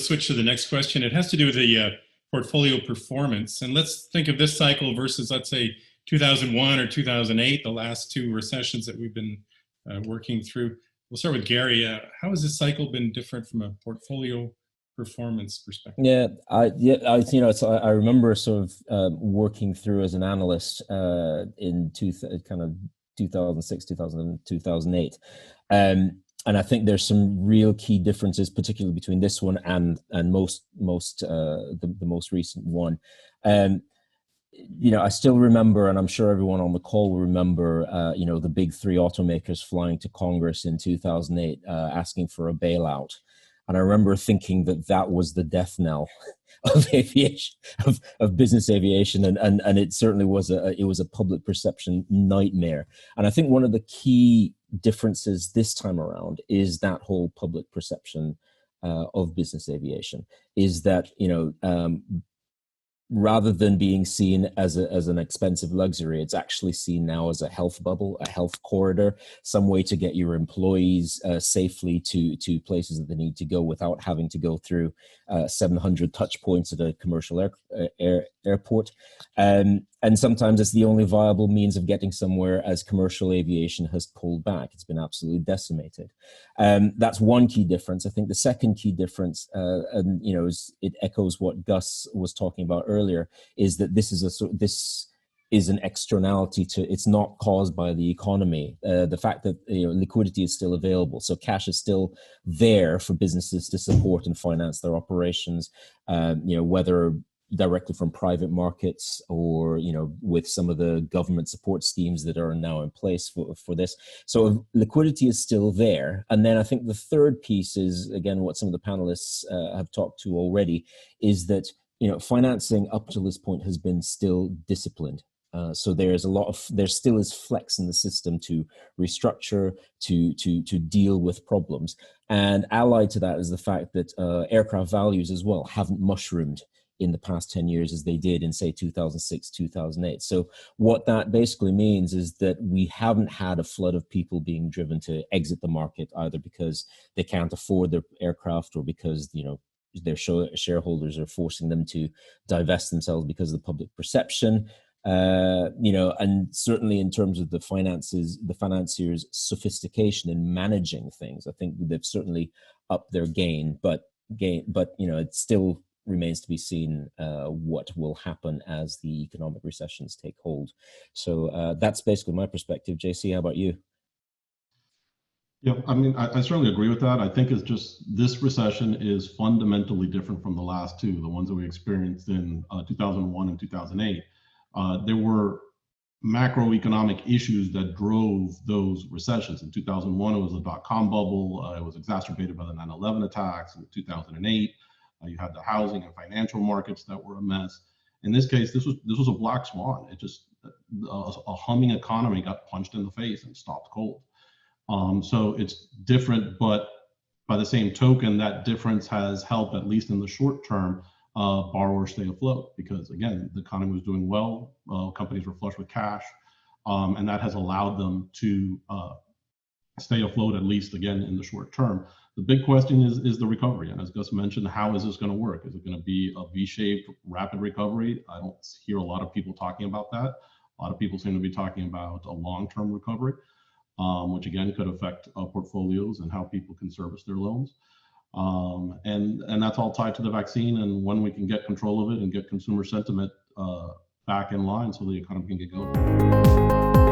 switch to the next question. It has to do with the portfolio performance. And let's think of this cycle versus, let's say, 2001 or 2008, the last two recessions that we've been working through. We'll start with Gary. How has this cycle been different from a portfolio performance perspective? I remember sort of working through as an analyst in 2006, 2008. And I think there's some real key differences, particularly between this one and the most recent one. I still remember, and I'm sure everyone on the call will remember, the big three automakers flying to Congress in 2008 asking for a bailout. And I remember thinking that was the death knell of aviation, of business aviation, and it certainly was a public perception nightmare. And I think one of the key differences this time around is that whole public perception of business aviation is that rather than being seen as an expensive luxury, it's actually seen now as a health bubble, a health corridor, some way to get your employees safely to places that they need to go without having to go through 700 touch points at a commercial airport. And sometimes it's the only viable means of getting somewhere as commercial aviation has pulled back. It's been absolutely decimated. That's one key difference. I think the second key difference, it echoes what Gus was talking about earlier, is that this is an externality it's not caused by the economy. The fact that liquidity is still available, so cash is still there for businesses to support and finance their operations, whether directly from private markets or with some of the government support schemes that are now in place for this. So liquidity is still there. And then I think the third piece is, again, what some of the panelists have talked to already, is that financing up to this point has been still disciplined. So there still is flex in the system to restructure, to deal with problems. And allied to that is the fact that aircraft values as well haven't mushroomed in the past 10 years as they did in, say, 2006, 2008. So what that basically means is that we haven't had a flood of people being driven to exit the market, either because they can't afford their aircraft or because, their shareholders are forcing them to divest themselves because of the public perception. And certainly in terms of the financiers' sophistication in managing things, I think they've certainly upped their game, but it still remains to be seen what will happen as the economic recessions take hold. So that's basically my perspective. JC, how about you? Yeah, I mean, I certainly agree with that. I think it's just this recession is fundamentally different from the last two, the ones that we experienced in 2001 and 2008. There were macroeconomic issues that drove those recessions. In 2001, it was the dot-com bubble. It was exacerbated by the 9/11 attacks. In 2008, you had the housing and financial markets that were a mess. In this case, this was a black swan. It just a humming economy got punched in the face and stopped cold. So it's different, but by the same token, that difference has helped, at least in the short term, borrowers stay afloat, because again, the economy was doing well, companies were flush with cash, and that has allowed them to stay afloat, at least again in the short term. The big question is the recovery, and as Gus mentioned, how is this going to work? Is it going to be a V-shaped rapid recovery? I don't hear a lot of people talking about that. A lot of people seem to be talking about a long-term recovery, which again could affect portfolios and how people can service their loans. And that's all tied to the vaccine and when we can get control of it and get consumer sentiment back in line so the economy can get going.